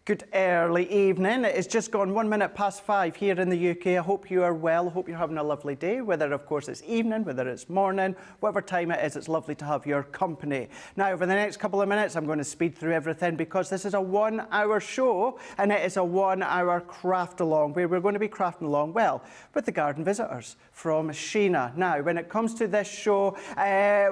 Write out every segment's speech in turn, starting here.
Good early evening. It's just gone 1 minute past 5 here in the UK. I hope you are well. I hope you're having a lovely day, whether of course it's evening, whether it's morning, whatever time it is, it's lovely to have your company. Now, over the next couple of minutes, I'm going to speed through everything because this is a 1 hour show and it is a 1 hour craft along where we're going to be crafting along, well, with the garden visitors from Sheena. Now, when it comes to this show,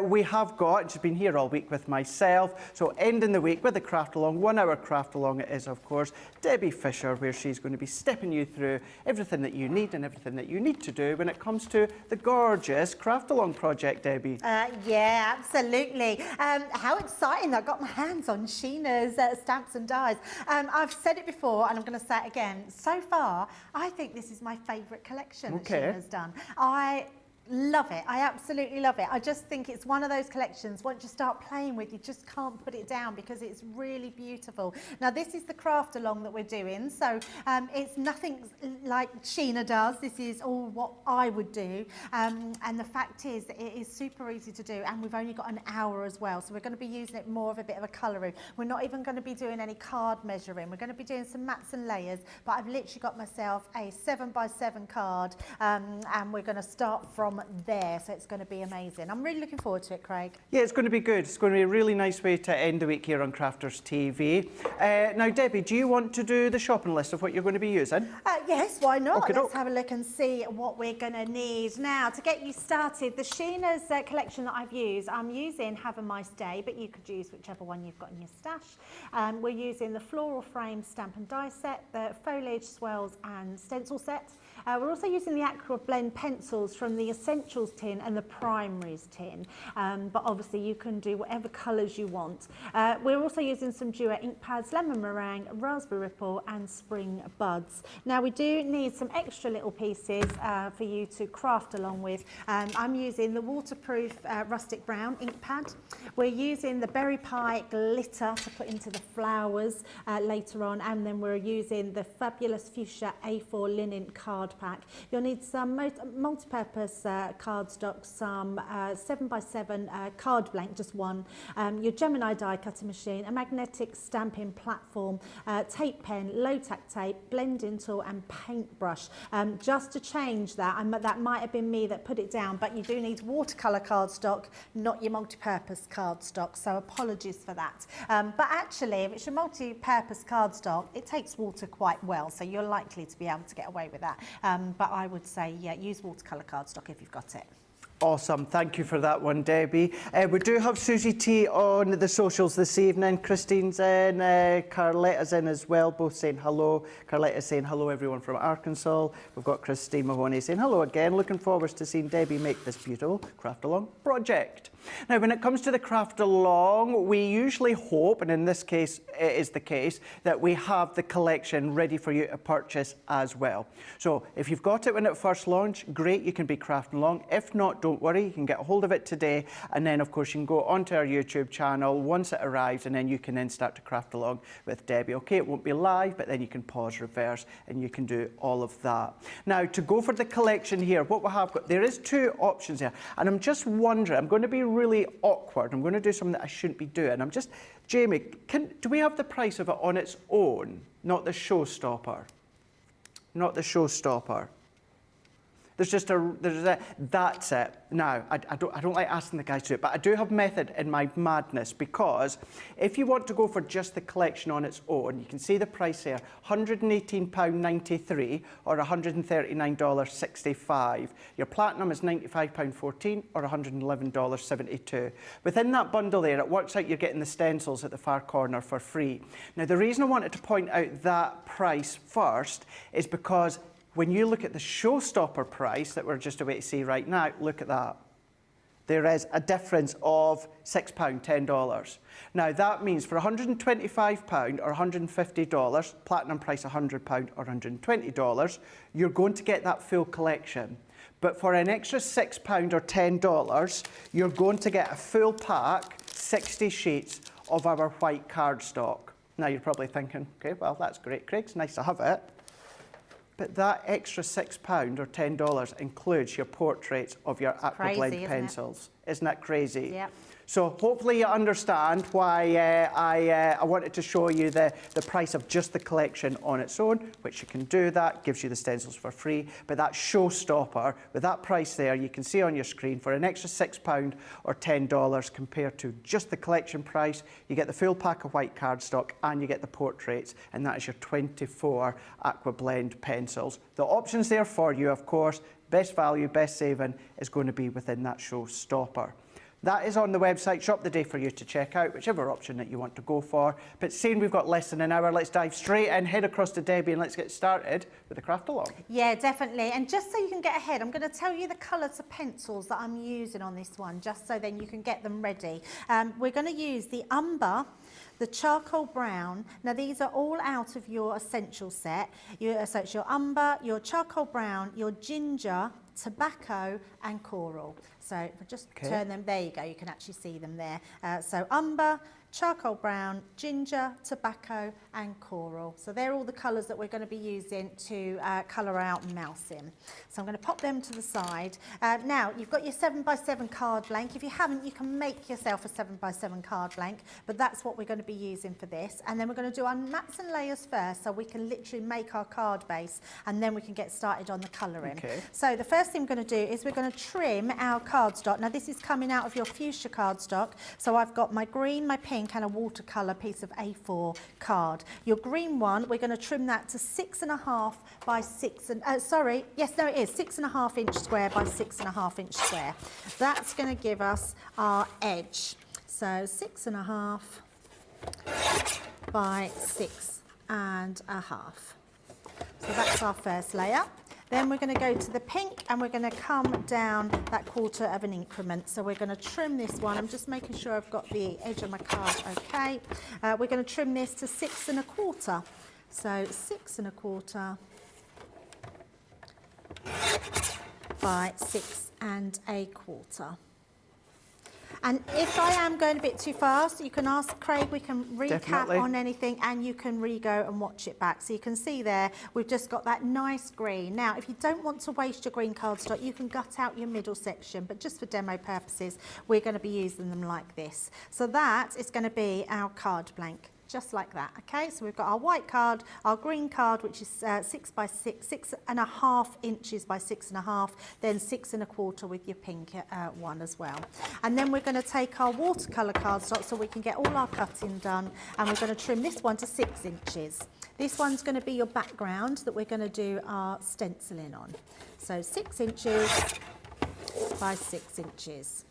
we have got, she's been here all week with myself, so ending the week with the craft along, 1 hour craft along it is, of course, Debbie Fisher, where she's going to be stepping you through everything that you need and everything that you need to do when it comes to the gorgeous craft along project, Debbie. Yeah, absolutely. How exciting. I got my hands on Sheena's stamps and dies. I've said it before and I'm going to say it again. So far, I think this is my favourite collection that Sheena's done. I love it. I absolutely love it. I just think it's one of those collections, once you start playing with, you just can't put it down because it's really beautiful. Now, this is the craft along that we're doing, so it's nothing like Sheena does. This is all what I would do, and the fact is that it is super easy to do, and we've only got an hour as well, so we're going to be using it more of a bit of a colouring. We're not even going to be doing any card measuring. We're going to be doing some mats and layers, but I've literally got myself a 7x7 card, and we're going to start from there, so it's going to be amazing. I'm really looking forward to it, Craig. Yeah, it's going to be good. It's going to be a really nice way to end the week here on Crafters TV. Now, Debbie, do you want to do the shopping list of what you're going to be using? Yes, why not? Okay, Let's have a look and see what we're going to need. Now, to get you started, the Sheena's collection that I've used, I'm using Have a Nice Day, but you could use whichever one you've got in your stash. We're using the floral frame stamp and die set, the foliage swells and stencil set. We're also using the Aqua Blend pencils from the Essentials tin and the Primaries tin, but obviously you can do whatever colours you want. We're also using some Duet ink pads, lemon meringue, raspberry ripple and spring buds. Now, we do need some extra little pieces for you to craft along with. I'm using the waterproof rustic brown ink pad. We're using the berry pie glitter to put into the flowers later on, and then we're using the fabulous fuchsia A4 linen card pack. You'll need some multi-purpose cardstock, some 7x7 card blank, just one, your Gemini die cutting machine, a magnetic stamping platform, tape pen, low tack tape, blending tool and paintbrush. Just to change that, that might have been me that put it down, but you do need watercolour cardstock, not your multi-purpose cardstock, so apologies for that. But actually, if it's your multi-purpose cardstock, it takes water quite well, so you're likely to be able to get away with that. But I would say, yeah, use watercolour cardstock if you've got it. Awesome. Thank you for that one, Debbie. We do have Susie T on the socials this evening. Christine's in, Carletta's in as well, both saying hello. Carletta's saying hello, everyone from Arkansas. We've got Christine Mahoney saying hello again. Looking forward to seeing Debbie make this beautiful craft along project. Now, when it comes to the craft along, we usually hope, and in this case it is the case, that we have the collection ready for you to purchase as well. So if you've got it when it first launched, great, you can be crafting along. If not, don't worry, you can get a hold of it today, and then of course you can go onto our YouTube channel once it arrives, and then you can then start to craft along with Debbie. Okay, it won't be live, but then you can pause, reverse, and you can do all of that. Now, to go for the collection here, what we have got, there is two options here, and I'm just wondering, I'm going to be really awkward. I'm going to do something that I shouldn't be doing. Jamie, do we have the price of it on its own, not the showstopper? Not the showstopper. That's it. Now, I don't like asking the guys to do it, but I do have method in my madness, because if you want to go for just the collection on its own, you can see the price here, £118.93 or $139.65. Your platinum is £95.14 or $111.72. Within that bundle there, it works out you're getting the stencils at the far corner for free. Now, the reason I wanted to point out that price first is because when you look at the showstopper price that we're just about to see right now, look at that. There is a difference of £6, $10. Now, that means for £125 or $150, platinum price £100 or $120, you're going to get that full collection. But for an extra £6 or $10, you're going to get a full pack, 60 sheets of our white cardstock. Now, you're probably thinking, okay, well, that's great, Craig, it's nice to have it. But that extra £6 or $10 includes your portraits of your Aqua Blend pencils. Isn't that crazy? Yeah. So hopefully you understand why I wanted to show you the price of just the collection on its own, which you can do that, gives you the stencils for free. But that showstopper, with that price there, you can see on your screen, for an extra £6 or $10 compared to just the collection price, you get the full pack of white cardstock and you get the portraits, and that is your 24 Aqua Blend pencils. The options there for you, of course, best value, best saving is going to be within that showstopper. That is on the website, Shop the Day, for you to check out, whichever option that you want to go for. But seeing we've got less than an hour, let's dive straight in, head across to Debbie, and let's get started with the craft along. Yeah, definitely. And just so you can get ahead, I'm going to tell you the colours of pencils that I'm using on this one, just so then you can get them ready. We're going to use the umber, the charcoal brown. Now these are all out of your essential set. So it's your umber, your charcoal brown, your ginger, tobacco and coral. So if I just turn them, there you go, you can actually see them there. So umber, charcoal brown, ginger, tobacco and coral. So they're all the colours that we're going to be using to colour out mouse in. So I'm going to pop them to the side. Now you've got your 7x7 card blank. If you haven't, you can make yourself a 7x7 card blank, but that's what we're going to be using for this. And then we're going to do our mats and layers first, so we can literally make our card base and then we can get started on the colouring. Okay. So the first thing we're going to do is we're going to trim our cardstock. Now this is coming out of your fuchsia cardstock. So I've got my green, my pink and a watercolour piece of A4 card. Your green one, we're going to trim that to 6.5 by 6 and 6.5 inch square by 6.5 inch square. That's going to give us our edge. So 6.5 by 6.5. So that's our first layer. Then we're going to go to the pink and we're going to come down that 1/4 of an increment. So we're going to trim this one. I'm just making sure I've got the edge of my card okay. We're going to trim this to 6.25. So 6.25 by 6.25. And if I am going a bit too fast, you can ask Craig, we can recap on anything and you can re-go and watch it back. So you can see there, we've just got that nice green. Now, if you don't want to waste your green cardstock, you can gut out your middle section, but just for demo purposes, we're going to be using them like this. So that is going to be our card blank. Just like that, okay? So we've got our white card, our green card, which is 6 by 6, 6.5 inches by 6.5, then 6.25 with your pink one as well. And then we're going to take our watercolour cardstock so we can get all our cutting done, and we're going to trim this one to 6 inches. This one's going to be your background that we're going to do our stenciling on. So 6 inches by 6 inches.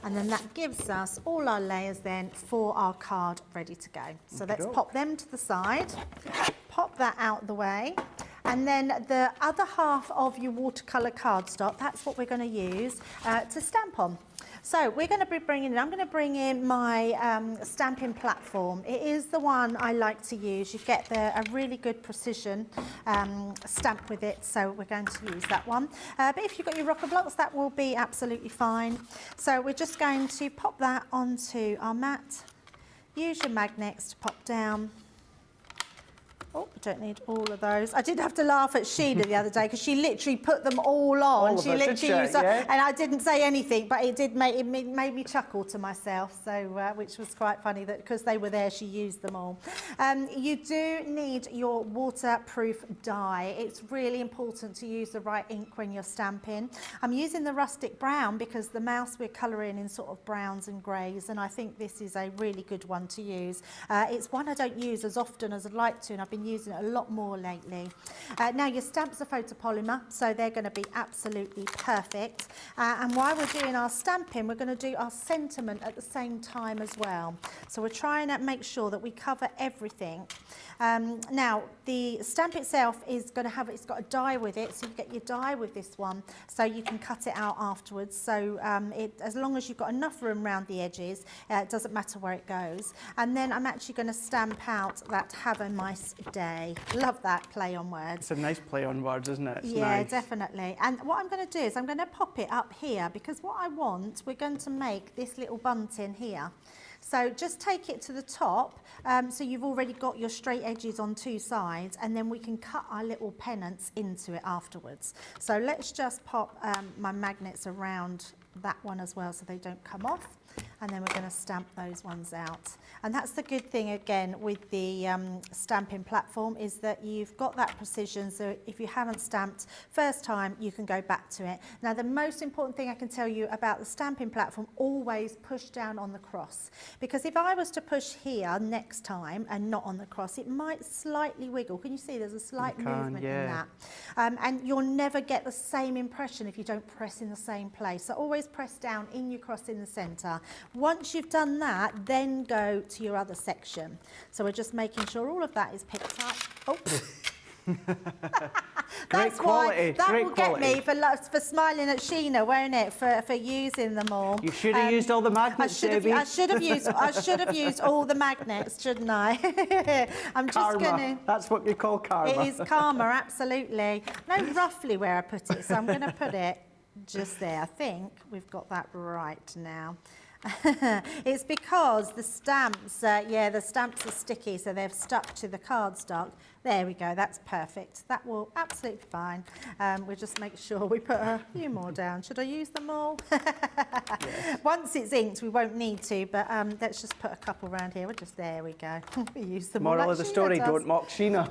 And then that gives us all our layers then for our card ready to go. So let's pop them to the side, pop that out the way. And then the other half of your watercolour cardstock, that's what we're going to use to stamp on. So we're going to be I'm going to bring in my stamping platform. It is the one I like to use. You get a really good precision stamp with it, so we're going to use that one. But if you've got your rocker blocks, that will be absolutely fine. So we're just going to pop that onto our mat. Use your magnets to pop down. Oh, I don't need all of those. I did have to laugh at Sheena the other day because she literally put them all on. She literally used and I didn't say anything, but it made me chuckle to myself. So, which was quite funny that because they were there, she used them all. You do need your waterproof dye. It's really important to use the right ink when you're stamping. I'm using the rustic brown because the mouse we're colouring in sort of browns and greys, and I think this is a really good one to use. It's one I don't use as often as I'd like to, and I've been using it a lot more lately. Now your stamps are photopolymer, so they're going to be absolutely perfect. And while we're doing our stamping, we're going to do our sentiment at the same time as well. So we're trying to make sure that we cover everything. Now the stamp itself is going to have, it's got a die with it, so you get your die with this one, so you can cut it out afterwards. So as long as you've got enough room around the edges, it doesn't matter where it goes. And then I'm actually going to stamp out that "Have a Nice Day." Love that play on words. It's a nice play on words, isn't it? It's yeah, nice. Definitely. And what I'm going to do is I'm going to pop it up here because what I want, we're going to make this little bunting here. So just take it to the top, so you've already got your straight edges on two sides, and then we can cut our little pennants into it afterwards. So let's just pop my magnets around that one as well so they don't come off. And then we're going to stamp those ones out. And that's the good thing again with the stamping platform, is that you've got that precision, so if you haven't stamped first time you can go back to it. Now the most important thing I can tell you about the stamping platform, always push down on the cross, because if I was to push here next time and not on the cross, it might slightly wiggle. Can you see there's a slight movement in that? And you'll never get the same impression if you don't press in the same place. So always press down in your cross in the centre. Once you've done that, then go to your other section. So we're just making sure all of that is picked up. Oh. That's why that will get me for smiling at Sheena, won't it? For using them all. You should have used all the magnets, Debbie. I should have used all the magnets, shouldn't I? I'm just gonna. That's what you call karma. It is karma, absolutely. I know roughly where I put it, so I'm going to put it just there. I think we've got that right now. It's because the stamps, the stamps are sticky, so they've stuck to the cardstock. There we go, that's perfect. That will absolutely fine. We'll just make sure we put a few more down. Should I use them all? Yes. Once it's inked, we won't need to, but let's just put a couple around here. We're just, there we go. We use them all. Moral of the story, don't mock Sheena.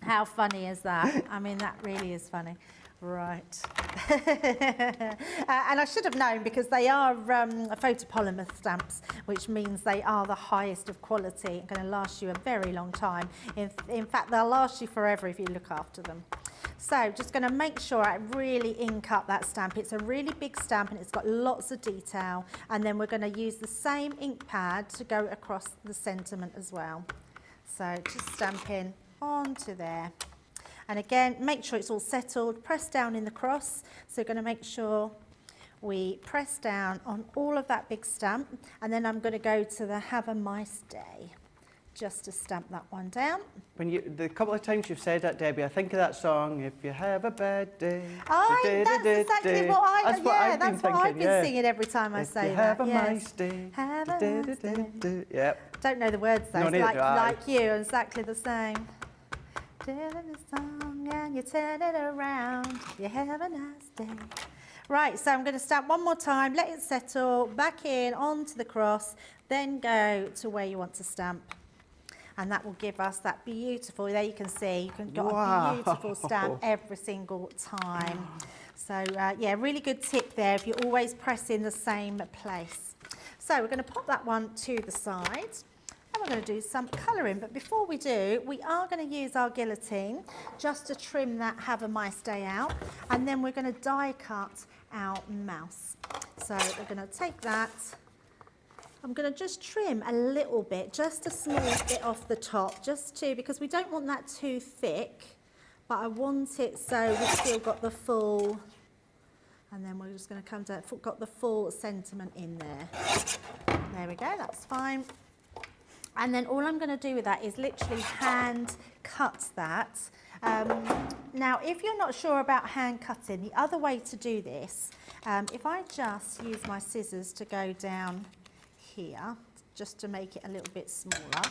How funny is that? I mean, that really is funny. Right. And I should have known, because they are photopolymer stamps, which means they are the highest of quality and going to last you a very long time. In fact, they'll last you forever if you look after them. So just going to make sure I really ink up that stamp. It's a really big stamp and it's got lots of detail. And then we're going to use the same ink pad to go across the sentiment as well. So just stamping onto there. And again, make sure it's all settled, press down in the cross. So we're going to make sure we press down on all of that big stamp. And then I'm going to go to the Have a Nice Day, just to stamp that one down. The couple of times you've said that, Debbie, I think of that song, If You Have a Bad Day. That's exactly what I've been singing every time I say that. Have a nice day. Have a nice day. Yep. Don't know the words though, No, like you, exactly the same. Telling the song and you turn it around, you have a nice day. Right, so I'm going to stamp one more time, let it settle, back in, onto the cross, then go to where you want to stamp. And that will give us that beautiful, there you can see, you can get a beautiful stamp every single time. So yeah, really good tip there, if you always press in the same place. So we're going to pop that one to the side. And we're going to do some colouring, but before we do, we are going to use our guillotine just to trim that Have a Nice Day out, and then we're going to die cut our mouse. So we're going to take that, I'm going to just trim a little bit, just a small bit off the top, just to, because we don't want that too thick, but I want it so we've still got the full, and then we're just going to come down, got the full sentiment in there. There we go, that's fine. And then all I'm going to do with that is literally hand cut that. Now, if you're not sure about hand cutting, the other way to do this, if I just use my scissors to go down here, just to make it a little bit smaller.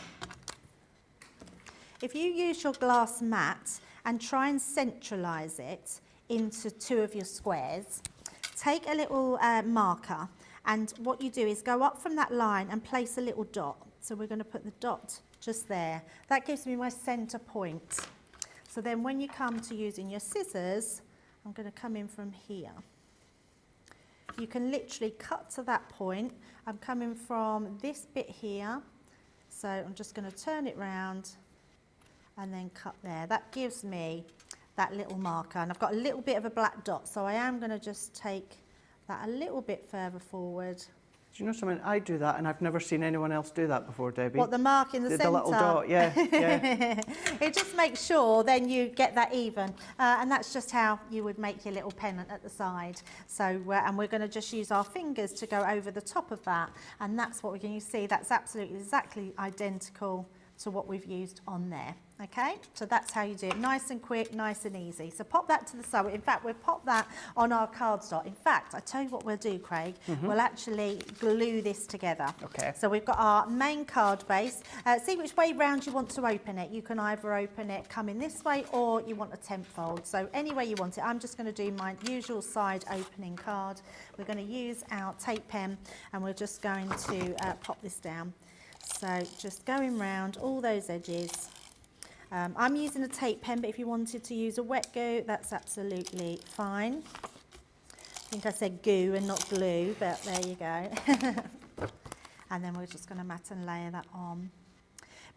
If you use your glass mat and try and centralise it into two of your squares, take a little marker, and what you do is go up from that line and place a little dot. So we're going to put the dot just there. That gives me my centre point. So then when you come to using your scissors, I'm going to come in from here. You can literally cut to that point. I'm coming from this bit here. So I'm just going to turn it round and then cut there. That gives me that little marker. And I've got a little bit of a black dot. So I am going to just take that a little bit further forward. Do you know something? I do that, and I've never seen anyone else do that before, Debbie. What, the mark in the centre? The little dot, yeah. It just makes sure then you get that even. And that's just how you would make your little pennant at the side. So, and we're going to just use our fingers to go over the top of that. And that's what we're going to see. That's absolutely exactly identical to what we've used on there. Okay, so that's how you do it, nice and quick, nice and easy. So pop that to the side. In fact, we'll pop that on our cardstock. In fact, I tell you what we'll do, Craig. We'll actually glue this together. Okay. So we've got our main card base. See which way round you want to open it. You can either open it coming this way or you want a 10th fold. So any way you want it. I'm just going to do my usual side opening card. We're going to use our tape pen and we're just going to pop this down. So just going round all those edges. I'm using a tape pen, but if you wanted to use a wet glue, that's absolutely fine. I think I said goo and not glue, but there you go. And then we're just going to mat and layer that on.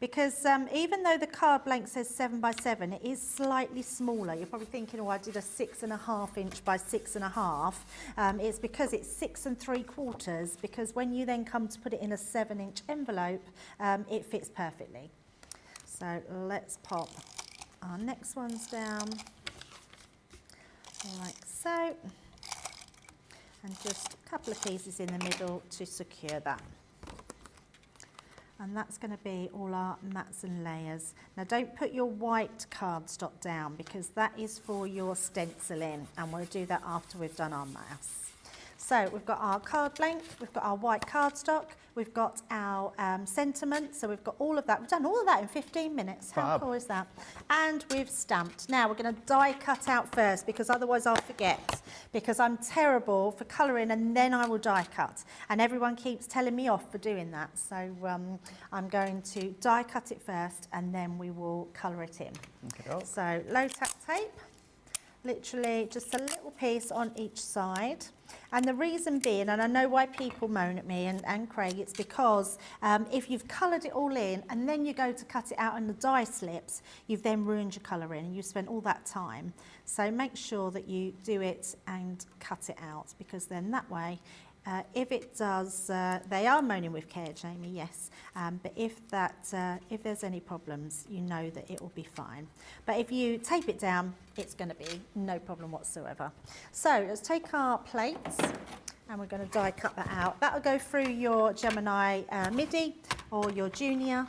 Because even though the card blank says 7 by 7, it is slightly smaller. You're probably thinking, oh, I did a 6.5 inch by 6.5. It's because it's 6 3/4, because when you then come to put it in a 7-inch envelope, it fits perfectly. So let's pop our next ones down, like so, and just a couple of pieces in the middle to secure that. And that's going to be all our mats and layers. Now don't put your white cardstock down because that is for your stenciling, and we'll do that after we've done our mouse. So we've got our card blank, we've got our white cardstock, we've got our sentiment, so we've got all of that. We've done all of that in 15 minutes. How cool is that? And we've stamped. Now we're going to die cut out first because otherwise I'll forget, because I'm terrible for colouring and then I will die cut. And everyone keeps telling me off for doing that. So I'm going to die cut it first and then we will colour it in. Okay. So low tack tape. Literally just a little piece on each side. And the reason being, and I know why people moan at me and Craig, it's because if you've coloured it all in and then you go to cut it out and the die slips, you've then ruined your colouring and you've spent all that time. So make sure that you do it and cut it out, because then that way, if it does, they are moaning with care, Jamie, yes. But if there's any problems, you know that it will be fine. But if you tape it down, it's going to be no problem whatsoever. So let's take our plates and we're going to die cut that out. That'll go through your Gemini MIDI or your Junior,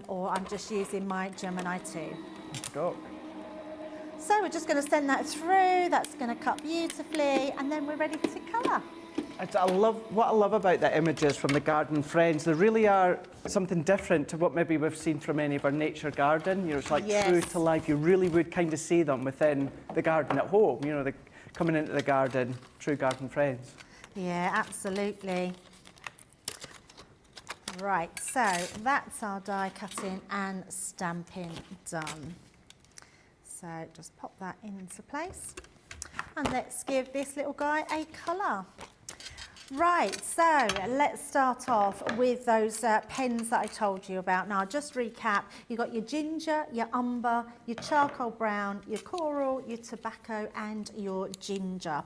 or I'm just using my Gemini 2. Go. So we're just going to send that through. That's going to cut beautifully, and then we're ready to colour. What I love about the images from the Garden Friends. They really are something different to what maybe we've seen from any of our nature garden. You know, it's like true to life. You really would kind of see them within the garden at home. You know, the coming into the garden, true Garden Friends. Yeah, absolutely. Right, so that's our die cutting and stamping done. So just pop that into place. And let's give this little guy a colour. Right, so let's start off with those pens that I told you about. Now, just recap, you've got your ginger, your umber, your charcoal brown, your coral, your tobacco and your ginger.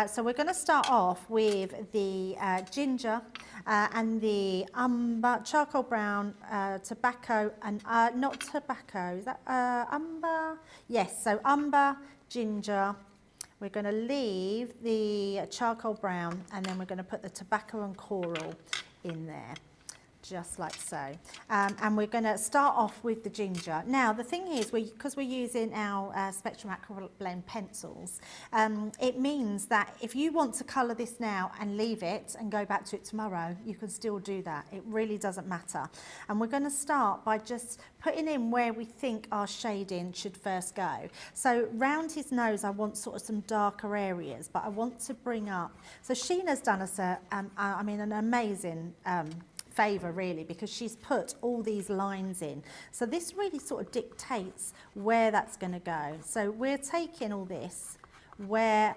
So we're going to start off with the ginger and the umber, charcoal brown, tobacco and, not tobacco, is that umber? Yes, so umber, ginger. We're going to leave the charcoal brown and then we're going to put the tobacco and coral in there, just like so. And we're going to start off with the ginger. Now, the thing is, because we're using our Spectrum Acrylic Blend pencils, it means that if you want to colour this now and leave it and go back to it tomorrow, you can still do that. It really doesn't matter. And we're going to start by just putting in where we think our shading should first go. So round his nose, I want sort of some darker areas, but I want to bring up. So Sheena's done us an amazing favour really, because she's put all these lines in. So this really sort of dictates where that's going to go. So we're taking all this where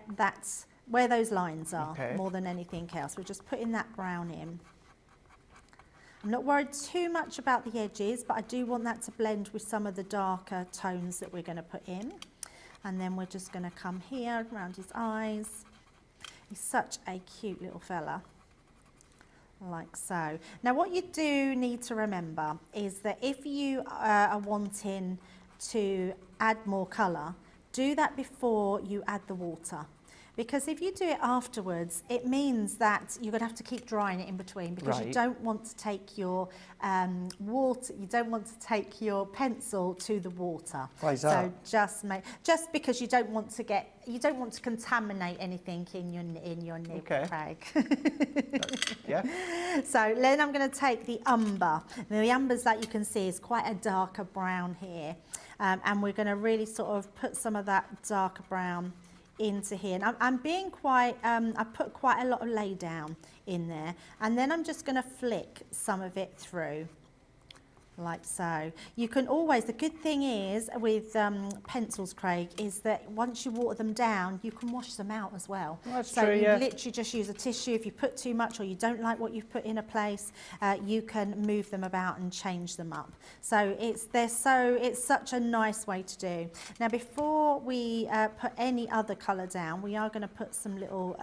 those lines are, more than anything else. We're just putting that brown in. I'm not worried too much about the edges, but I do want that to blend with some of the darker tones that we're going to put in. And then we're just going to come here around his eyes. He's such a cute little fella. Like so. Now what you do need to remember is that if you are wanting to add more colour, do that before you add the water. because if you do it afterwards, it means that you're going to have to keep drying it in between, because you don't want to take your water, you don't want to take your pencil to the water. Why is that? So just because you don't want to contaminate anything in your nib, Craig. Yeah. So then I'm going to take the umber. Now, the umbers that you can see is quite a darker brown here, and we're going to really sort of put some of that darker brown into here. And I'm being quite, I put quite a lot of lay down in there, and then I'm just going to flick some of it through. Like so. You can always, the good thing is with pencils, Craig, is that once you water them down, you can wash them out as well. That's so true, you yeah. literally just use a tissue. If you put too much or you don't like what you've put in a place, you can move them about and change them up. So it's such a nice way to do. Now, before we put any other colour down, we are going to put some little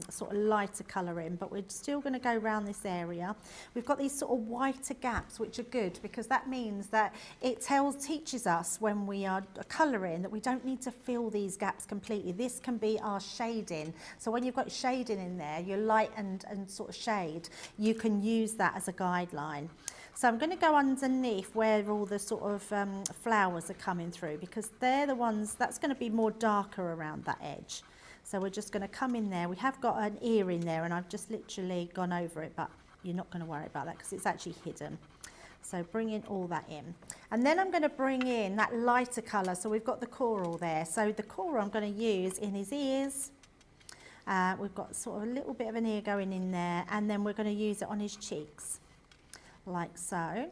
sort of lighter colour in, but we're still going to go around this area. We've got these sort of whiter gaps, which are good, because that means that it teaches us when we are colouring that we don't need to fill these gaps completely. This can be our shading. So when you've got shading in there, your light and sort of shade, you can use that as a guideline. So I'm going to go underneath where all the sort of flowers are coming through, because they're the ones that's going to be more darker around that edge. So we're just going to come in there. We have got an ear in there, and I've just literally gone over it, but you're not going to worry about that because it's actually hidden. So bringing all that in. And then I'm going to bring in that lighter colour. So we've got the coral there. So the coral I'm going to use in his ears. We've got sort of a little bit of an ear going in there. And then we're going to use it on his cheeks, like so.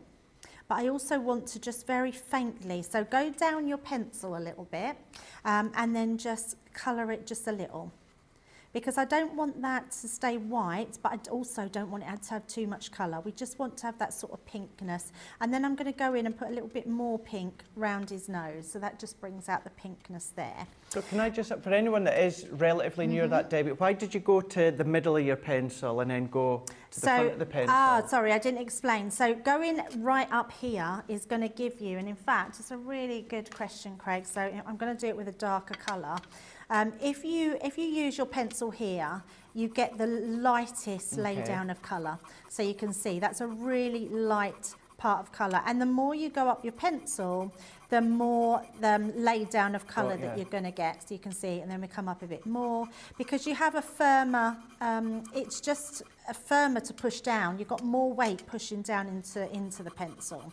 But I also want to just very faintly, so go down your pencil a little bit, and then just colour it just a little. Because I don't want that to stay white, but I also don't want it to have too much colour. We just want to have that sort of pinkness. And then I'm going to go in and put a little bit more pink round his nose. So that just brings out the pinkness there. So can I just, for anyone that is relatively near that, Debbie, why did you go to the middle of your pencil and then go to the front of the pencil? Sorry, I didn't explain. So going right up here is going to give you, and in fact, it's a really good question, Craig. So I'm going to do it with a darker colour. If you use your pencil here, you get the lightest lay down of colour. So you can see that's a really light part of colour. And the more you go up your pencil, the more lay down of colour that you're going to get. So you can see, and then we come up a bit more. Because you have a firmer, it's just a firmer to push down. You've got more weight pushing down into the pencil.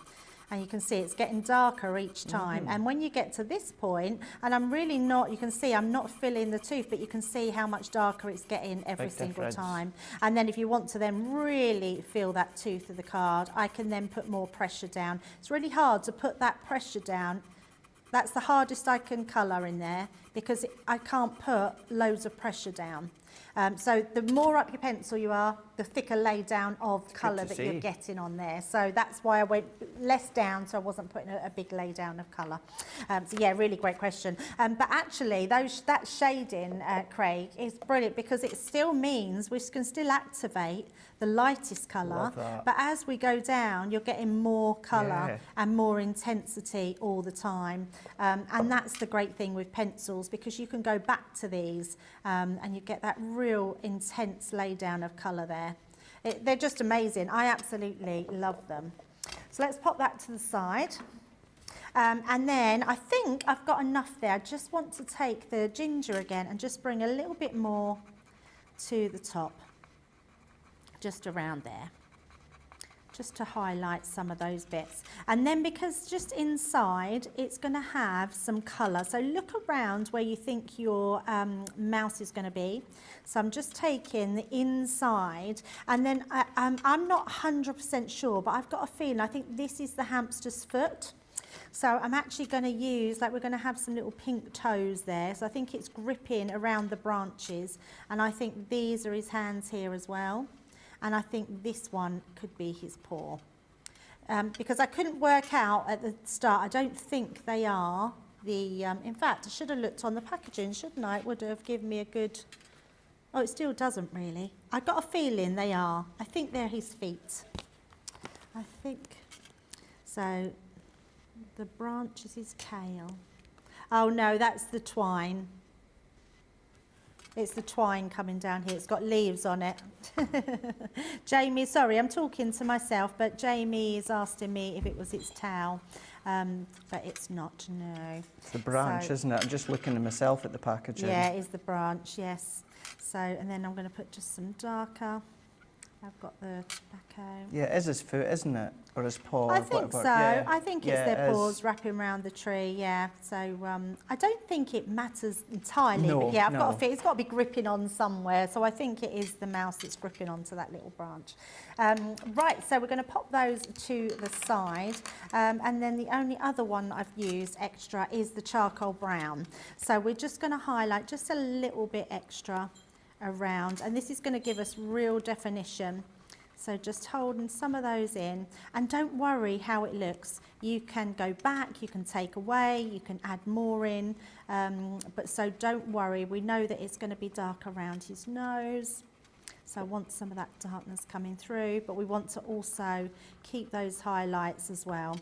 And you can see it's getting darker each time. And when you get to this point, and I'm really not, you can see I'm not filling the tooth, but you can see how much darker it's getting every single time. And then if you want to then really feel that tooth of the card, I can then put more pressure down. It's really hard to put that pressure down. That's the hardest I can colour in there, because I can't put loads of pressure down. So the more up your pencil you are, the thicker lay down of colour that you're getting on there. So that's why I went less down, so I wasn't putting a big lay down of colour. So yeah, really great question. But actually, that shading, Craig, is brilliant, because it still means we can still activate the lightest colour, but as we go down, you're getting more colour and more intensity all the time. And that's the great thing with pencils, because you can go back to these and you get that real intense lay down of colour there. They're just amazing. I absolutely love them. So let's pop that to the side. And then I think I've got enough there. I just want to take the ginger again and just bring a little bit more to the top, just around there, just to highlight some of those bits. And then, because just inside it's going to have some colour, so look around where you think your mouse is going to be. So I'm just taking the inside, and then I'm not 100% sure, but I've got a feeling, I think this is the hamster's foot. So I'm actually going to use, like, we're going to have some little pink toes there. So I think it's gripping around the branches, and I think these are his hands here as well. And I think this one could be his paw. Because I couldn't work out at the start, I don't think they are the, in fact, I should have looked on the packaging, shouldn't I? It would have given me a good, oh, it still doesn't really. I got a feeling they are. I think they're his feet. I think, so the branch is his tail. Oh no, that's the twine. It's the twine coming down here. It's got leaves on it. Jamie, sorry, I'm talking to myself, but Jamie is asking me if it was its towel, but it's not, no. It's the branch, isn't it? I'm just looking at myself at the packaging. Yeah, it is the branch, yes. So, and then I'm going to put just some darker. I've got the tobacco. Yeah, it is his foot, isn't it? Or his paw? I think so. Yeah. I think it's their paws wrapping around the tree, yeah. So I don't think it matters entirely, No, but yeah, I've got no. a feel it's got to be gripping on somewhere. So I think it is the mouse that's gripping onto that little branch. Right, so we're going to pop those to the side. And then the only other one I've used extra is the charcoal brown. So we're just going to highlight just a little bit extra around, and this is going to give us real definition. So just holding some of those in, and don't worry how it looks. You can go back, you can take away, you can add more in, but so don't worry. We know that it's going to be dark around his nose, so I want some of that darkness coming through, but we want to also keep those highlights as well.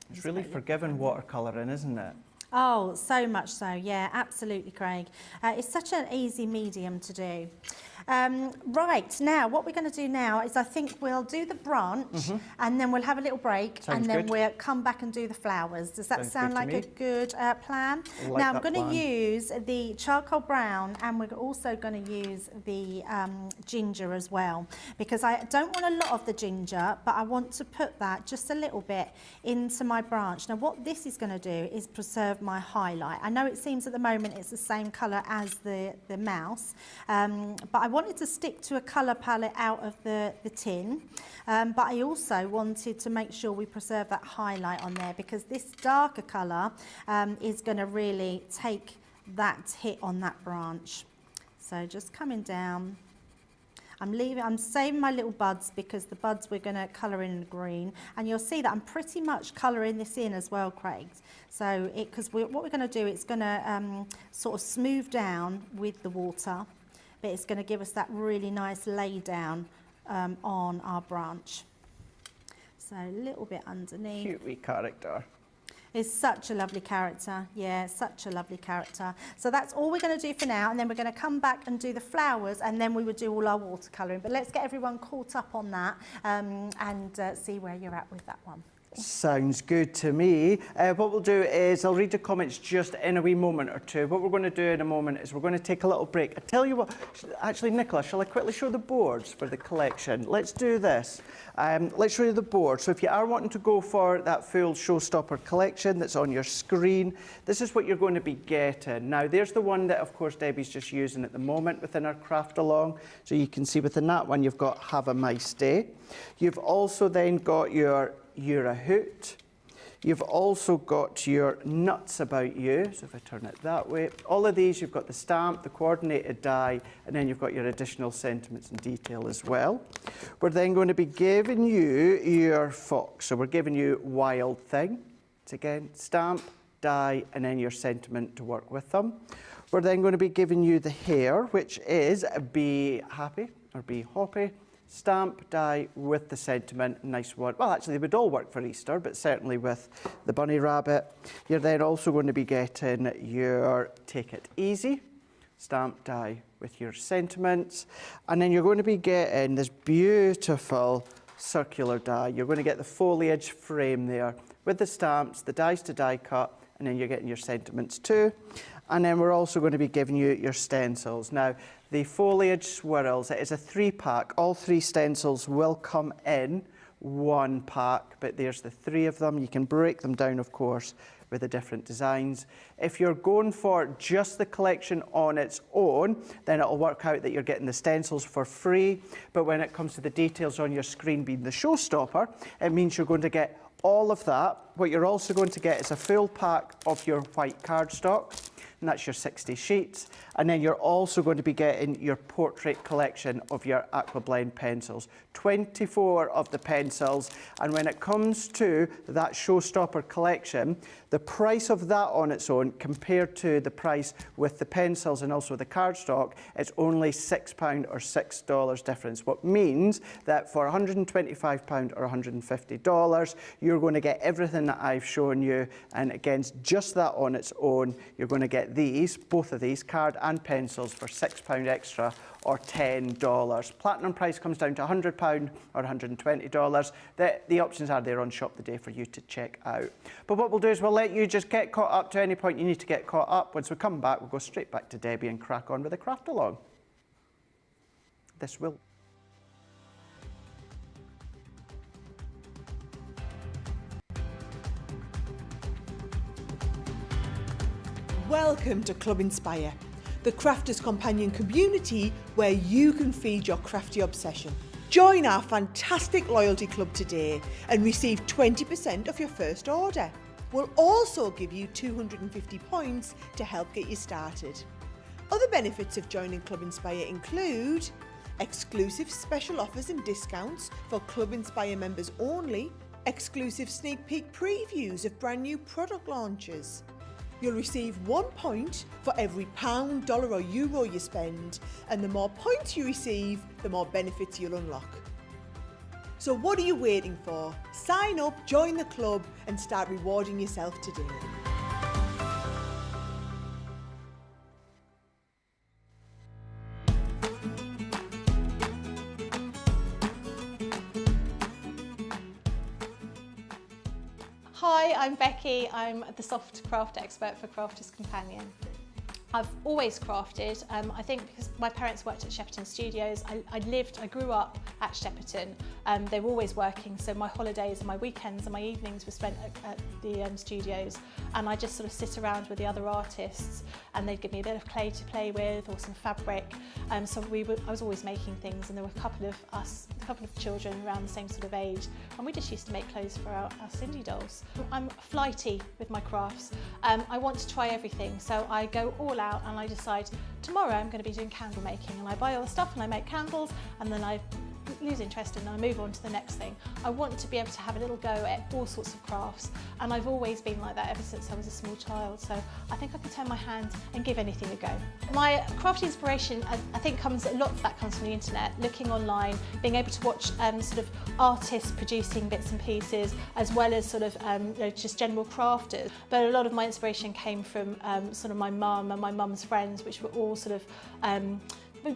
It's really forgiving watercolouring, isn't it? Oh, so much so, yeah, absolutely, Craig. It's such an easy medium to do. Right, now, what we're going to do now is I think we'll do the branch and then we'll have a little break. Sounds and then good. we'll come back and do the flowers. Does that sound like a good plan? Like now, I'm that going to plan. use the charcoal brown, and we're also going to use the ginger as well, because I don't want a lot of the ginger, but I want to put that just a little bit into my branch. Now, what this is going to do is preserve my highlight. I know it seems at the moment it's the same colour as the mouse, but I wanted to stick to a colour palette out of the tin, but I also wanted to make sure we preserve that highlight on there, because this darker colour is going to really take that hit on that branch. So just coming down. I'm saving my little buds, because the buds we're going to colour in green, and you'll see that I'm pretty much colouring this in as well, Craig. So because what we're going to do, it's going to sort of smooth down with the water, but it's going to give us that really nice lay down on our branch. So a little bit underneath. Cute wee character. It's such a lovely character, yeah, such a lovely character. So that's all we're going to do for now, and then we're going to come back and do the flowers, and then we would do all our watercolouring. But let's get everyone caught up on that and see where you're at with that one. Sounds good to me. What we'll do is I'll read the comments just in a wee moment or two. What we're going to do in a moment is we're going to take a little break. I tell you what, actually, Nicola, shall I quickly show the boards for the collection? Let's do this. Let's show you the board. So if you are wanting to go for that full showstopper collection that's on your screen, this is what you're going to be getting. Now, there's the one that, of course, Debbie's just using at the moment within our craft along. So you can see within that one, you've got Have a Nice Day. You've also then got your You're a Hoot. You've also got your Nuts About You. So if I turn it that way, all of these, you've got the stamp, the coordinated die, and then you've got your additional sentiments and detail as well. We're then going to be giving you your fox. So we're giving you Wild Thing. It's again, stamp, die, and then your sentiment to work with them. We're then going to be giving you the hare, which is Be Happy or Be Hoppy. Stamp, die with the sentiment, nice one. Well, actually, they would all work for Easter, but certainly with the bunny rabbit. You're then also going to be getting your Take It Easy, stamp, die with your sentiments. And then you're going to be getting this beautiful circular die. You're going to get the foliage frame there with the stamps, the dies to die cut, and then you're getting your sentiments too. And then we're also going to be giving you your stencils. Now, the foliage swirls, it is a 3-pack. All 3 stencils will come in one pack, but there's the 3 of them. You can break them down, of course, with the different designs. If you're going for just the collection on its own, then it'll work out that you're getting the stencils for free. But when it comes to the details on your screen being the showstopper, it means you're going to get all of that. What you're also going to get is a full pack of your white cardstock, and that's your 60 sheets. And then you're also going to be getting your portrait collection of your aqua blend pencils, 24 of the pencils. And when it comes to that showstopper collection, the price of that on its own compared to the price with the pencils and also the cardstock, it's only £6 or $6 difference. What means that for £125 or $150, you're going to get everything that I've shown you. And against just that on its own, you're going to get these, both of these, card and pencils for £6 extra or $10. Platinum price comes down to £100 or $120. The options are there on Shop the Day for you to check out. But what we'll do is we'll let you just get caught up to any point you need to get caught up. Once we come back, we'll go straight back to Debbie and crack on with the craft along. This will. Welcome to Club Inspire, the crafters' companion community where you can feed your crafty obsession. Join our fantastic loyalty club today and receive 20% off your first order. We'll also give you 250 points to help get you started. Other benefits of joining Club Inspire include exclusive special offers and discounts for Club Inspire members only, exclusive sneak peek previews of brand new product launches. You'll receive 1 point for every pound, dollar or euro you spend, and the more points you receive, the more benefits you'll unlock. So what are you waiting for? Sign up, join the club and start rewarding yourself today. Hi, I'm Becky. I'm the soft craft expert for Crafters Companion. I've always crafted, I think because my parents worked at Shepperton Studios. I grew up at Shepperton. They were always working, so my holidays and my weekends and my evenings were spent at the studios, and I just sort of sit around with the other artists and they'd give me a bit of clay to play with or some fabric. So I was always making things, and there were a couple of children around the same sort of age, and we just used to make clothes for our Cindy dolls. I'm flighty with my crafts. I want to try everything, so I go all out and I decide tomorrow I'm going to be doing candle making, and I buy all the stuff and I make candles, and then I lose interest and I move on to the next thing. I want to be able to have a little go at all sorts of crafts, and I've always been like that ever since I was a small child, so I think I can turn my hand and give anything a go. My craft inspiration, I think a lot of that comes from the internet, looking online, being able to watch sort of artists producing bits and pieces, as well as sort of just general crafters. But a lot of my inspiration came from sort of my mum and my mum's friends, which were all sort of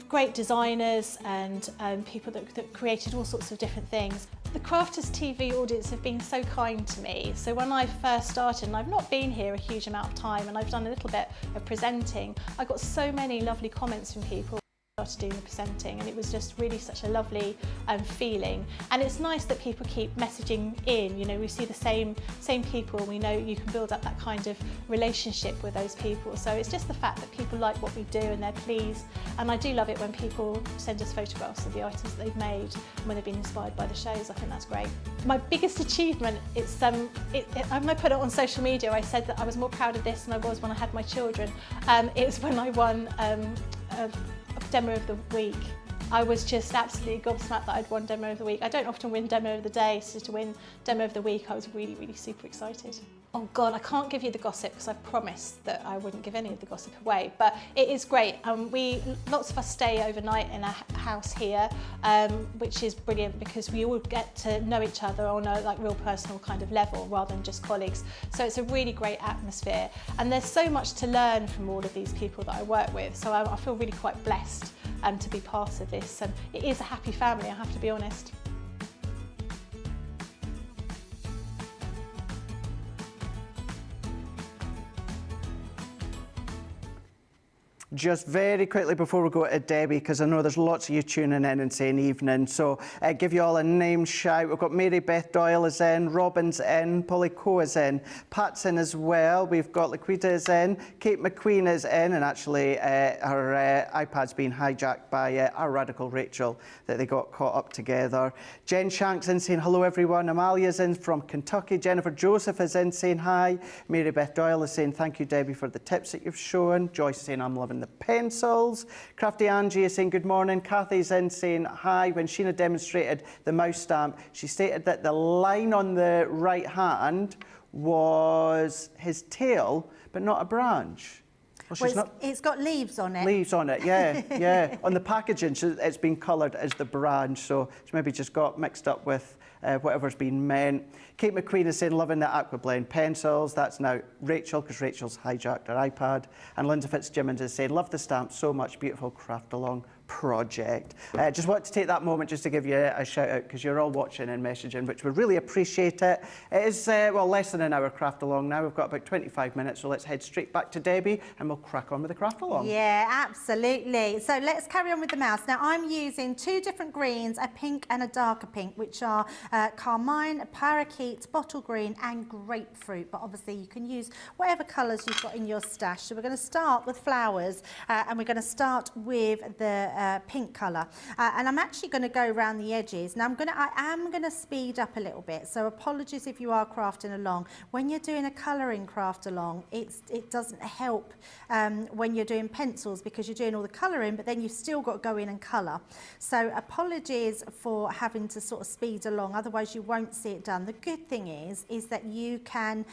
great designers and people that created all sorts of different things. The Crafters TV audience have been so kind to me. So when I first started, and I've not been here a huge amount of time, and I've done a little bit of presenting, I got so many lovely comments from people. Started doing the presenting, and it was just really such a lovely feeling, and it's nice that people keep messaging in. You know, we see the same people, we know you can build up that kind of relationship with those people, so it's just the fact that people like what we do and they're pleased. And I do love it when people send us photographs of the items that they've made and when they've been inspired by the shows. I think that's great. My biggest achievement is when I put it on social media, I said that I was more proud of this than I was when I had my children. It was when I won Demo of the Week. I was just absolutely gobsmacked that I'd won Demo of the Week. I don't often win Demo of the Day, so to win Demo of the Week I was really, really super excited. Oh God, I can't give you the gossip because I've promised that I wouldn't give any of the gossip away, but it is great. Lots of us stay overnight in a house here, which is brilliant because we all get to know each other on a real personal kind of level rather than just colleagues. So it's a really great atmosphere, and there's so much to learn from all of these people that I work with. So I feel really quite blessed to be part of this. It is a happy family, I have to be honest. Just very quickly before we go to Debbie, because I know there's lots of you tuning in and saying evening, so give you all a name shout. We've got Mary Beth Doyle is in, Robin's in, Polly Coe is in, Pat's in as well, we've got Laquita is in, Kate McQueen is in, and actually her iPad's been hijacked by our radical Rachel, that they got caught up together. Jen Shank's in saying hello everyone, Amalia's in from Kentucky, Jennifer Joseph is in saying hi, Mary Beth Doyle is saying thank you Debbie for the tips that you've shown, Joyce is saying I'm loving the pencils. Crafty Angie is saying good morning. Kathy's in saying hi. When Sheena demonstrated the mouse stamp, she stated that the line on the right hand was his tail, but not a branch. Well, it's got leaves on it. Leaves on it, yeah, yeah. On the packaging, so it's been coloured as the branch, so she maybe just got mixed up with whatever's been meant. Kate McQueen is saying, loving the aqua blend pencils. That's now Rachel, because Rachel's hijacked her iPad. And Linda Fitzgibbons is saying, love the stamp so much, beautiful craft along project. Just wanted to take that moment just to give you a shout out, because you're all watching and messaging, which we really appreciate it. It is, well, less than an hour craft along now. We've got about 25 minutes, so let's head straight back to Debbie and we'll crack on with the craft along. Yeah, absolutely. So let's carry on with the mouse. Now I'm using two different greens, a pink and a darker pink, which are carmine, parakeet, bottle green and grapefruit. But obviously you can use whatever colours you've got in your stash. So we're going to start with flowers and we're going to start with the pink colour, and I'm actually going to go around the edges. Now I am going to speed up a little bit, so apologies if you are crafting along. When you're doing a colouring craft along, it doesn't help when you're doing pencils, because you're doing all the colouring, but then you've still got to go in and colour. So apologies for having to sort of speed along, otherwise you won't see it done. The good thing is that you can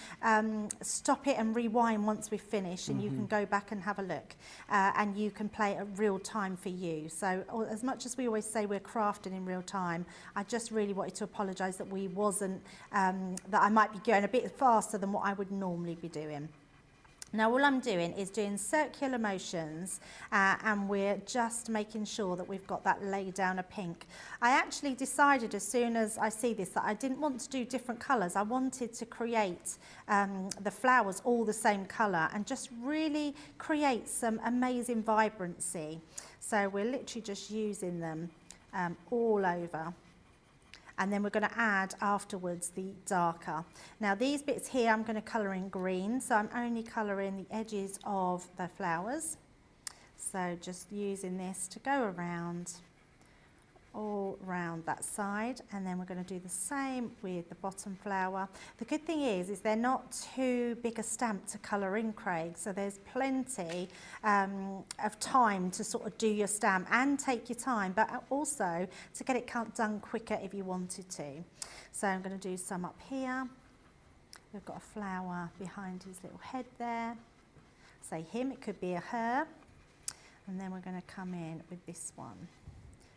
stop it and rewind once we've finished, and you can go back and have a look, and you can play it at real time for you. So as much as we always say we're crafting in real time, I just really wanted to apologise that we wasn't, that I might be going a bit faster than what I would normally be doing. Now all I'm doing is doing circular motions and we're just making sure that we've got that laid down of pink. I actually decided as soon as I see this that I didn't want to do different colours. I wanted to create the flowers all the same colour and just really create some amazing vibrancy. So we're literally just using them all over. And then we're going to add afterwards the darker. Now these bits here I'm going to colour in green, so I'm only colouring the edges of the flowers. So just using this to go around, all round that side, and then we're going to do the same with the bottom flower. The good thing is they're not too big a stamp to colour in, Craig, so there's plenty of time to sort of do your stamp and take your time, but also to get it done quicker if you wanted to. So I'm going to do some up here. We've got a flower behind his little head there. Say him, it could be a her. And then we're going to come in with this one.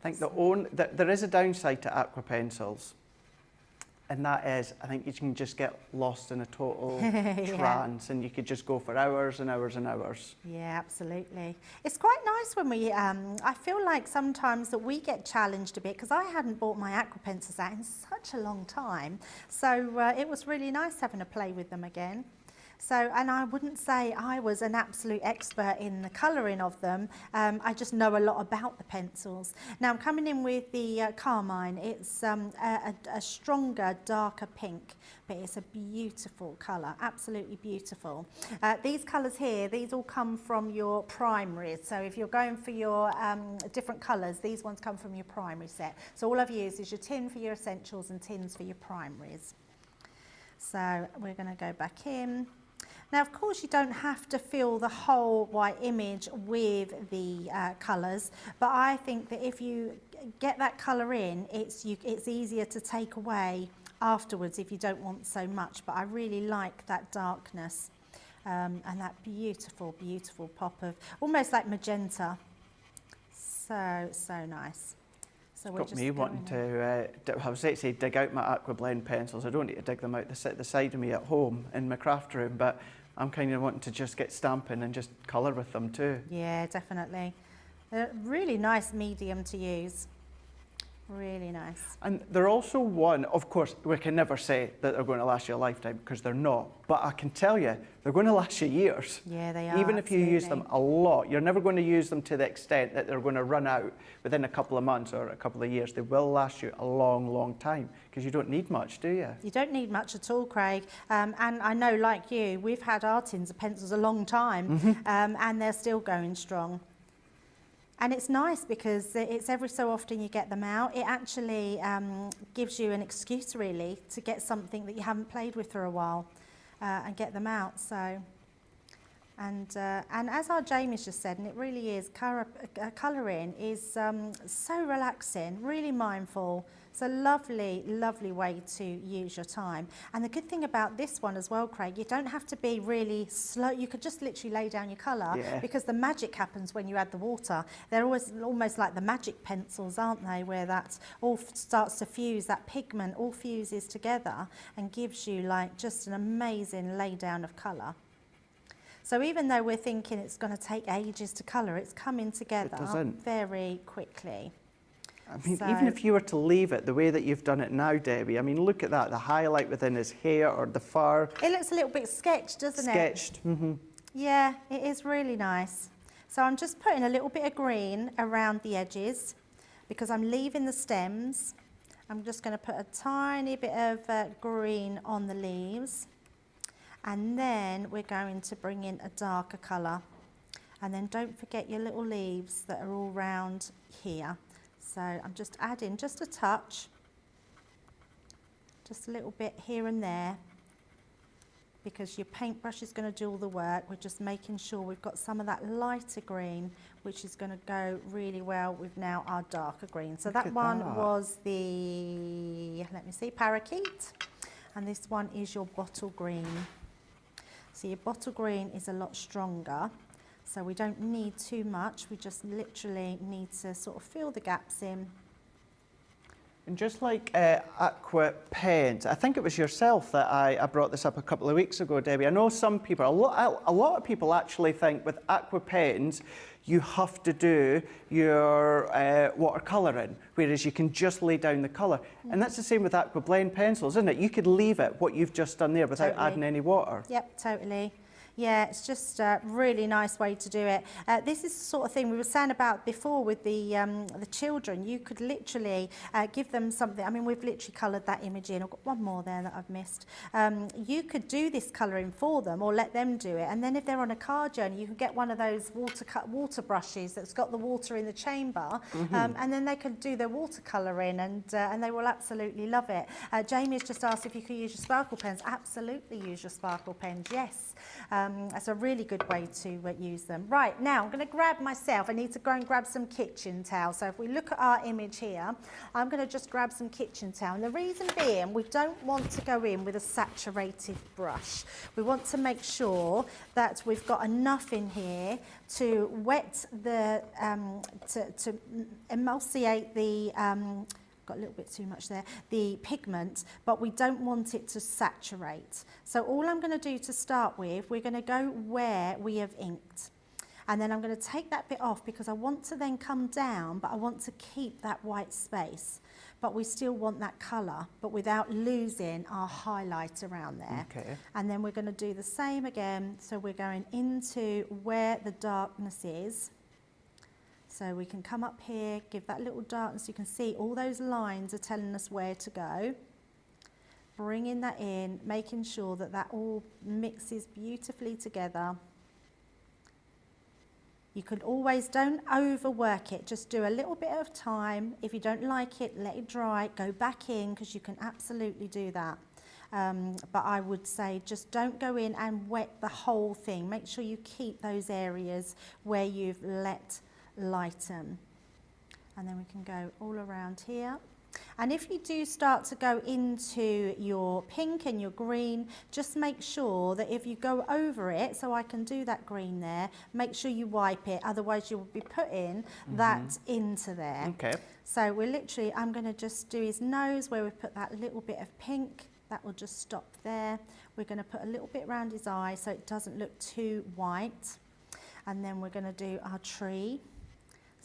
I think there is a downside to aqua pencils, and that is I think you can just get lost in a total trance, and you could just go for hours and hours and hours. Yeah, absolutely. It's quite nice when we, I feel like sometimes that we get challenged a bit, because I hadn't bought my aqua pencils out in such a long time, so it was really nice having a play with them again. So, and I wouldn't say I was an absolute expert in the colouring of them. I just know a lot about the pencils. Now I'm coming in with the carmine. It's a stronger, darker pink, but it's a beautiful colour, absolutely beautiful. These colours here, these all come from your primaries. So if you're going for your different colours, these ones come from your primary set. So all I've used is your tin for your essentials and tins for your primaries. So we're going to go back in. Now, of course, you don't have to fill the whole white image with the colours, but I think that if you get that colour in, it's easier to take away afterwards if you don't want so much. But I really like that darkness and that beautiful, beautiful pop of almost like magenta. So, so nice. So got me wanting to, I was saying dig out my aqua blend pencils. I don't need to dig them out the side of me at home in my craft room, but I'm kind of wanting to just get stamping and just colour with them too. Yeah, definitely. They're really nice medium to use. Really nice. And they're also one, of course, we can never say that they're going to last you a lifetime, because they're not. But I can tell you, they're going to last you years. Yeah, they are. Even if you use them a lot, you're never going to use them to the extent that they're going to run out within a couple of months or a couple of years. They will last you a long, long time, because you don't need much, do you? You don't need much at all, Craig. And I know, like you, we've had our tins of pencils a long time, and they're still going strong. And it's nice because it's every so often you get them out. It actually gives you an excuse, really, to get something that you haven't played with for a while and get them out. So And as our Jamie's just said, and it really is, colouring is so relaxing, really mindful. It's a lovely, lovely way to use your time. And the good thing about this one as well, Craig, you don't have to be really slow. You could just literally lay down your colour because the magic happens when you add the water. They're always almost like the magic pencils, aren't they, where that all starts to fuse, that pigment all fuses together and gives you like just an amazing lay down of colour. So even though we're thinking it's going to take ages to colour, it's coming together very quickly. I mean, even if you were to leave it the way that you've done it now, Debbie, I mean, look at that, the highlight within his hair or the fur. It looks a little bit sketched, doesn't it? Sketched. Yeah, it is really nice. So I'm just putting a little bit of green around the edges because I'm leaving the stems. I'm just going to put a tiny bit of green on the leaves. And then we're going to bring in a darker colour. And then don't forget your little leaves that are all round here. So I'm just adding just a touch, just a little bit here and there, because your paintbrush is going to do all the work. We're just making sure we've got some of that lighter green, which is going to go really well with now our darker green. So that one was the, let me see, parakeet. And this one is your bottle green. So your bottle green is a lot stronger, so we don't need too much. We just literally need to sort of fill the gaps in. And just like aqua paint, I think it was yourself that I brought this up a couple of weeks ago, Debbie. I know some people, a lot of people actually think with aqua paint, you have to do your watercolouring, whereas you can just lay down the colour. And that's the same with aqua blend pencils, isn't it? You could leave it, what you've just done there, without adding any water. Yep, totally. Yeah, it's just a really nice way to do it. This is the sort of thing we were saying about before with the children. You could literally give them something. I mean, we've literally coloured that image in. I've got one more there that I've missed. You could do this colouring for them or let them do it. And then if they're on a car journey, you can get one of those water brushes that's got the water in the chamber. And then they could do their watercolouring and they will absolutely love it. Jamie's just asked if you could use your sparkle pens. Absolutely use your sparkle pens, yes. That's a really good way to use them. Right, now I'm going to grab myself, I need to go and grab some kitchen towel. So if we look at our image here, I'm going to just grab some kitchen towel. And the reason being, we don't want to go in with a saturated brush. We want to make sure that we've got enough in here to wet the, to emulsiate the, got a little bit too much there, the pigment, but we don't want it to saturate. So all I'm going to do to start with, we're going to go where we have inked. And then I'm going to take that bit off because I want to then come down, but I want to keep that white space. But we still want that colour, but without losing our highlight around there. Okay. And then we're going to do the same again. So we're going into where the darkness is. So we can come up here, give that little darkness. You can see all those lines are telling us where to go. Bringing that in, making sure that that all mixes beautifully together. You can always, don't overwork it, just do a little bit of time. If you don't like it, let it dry, go back in, because you can absolutely do that. But I would say just don't go in and wet the whole thing. Make sure you keep those areas where you've let lighten. And then we can go all around here. And if you do start to go into your pink and your green, just make sure that if you go over it, so I can do that green there, make sure you wipe it, otherwise you will be putting that into there. Okay. So we're literally, I'm going to just do his nose where we put that little bit of pink. That will just stop there. We're going to put a little bit around his eye so it doesn't look too white. And then we're going to do our tree.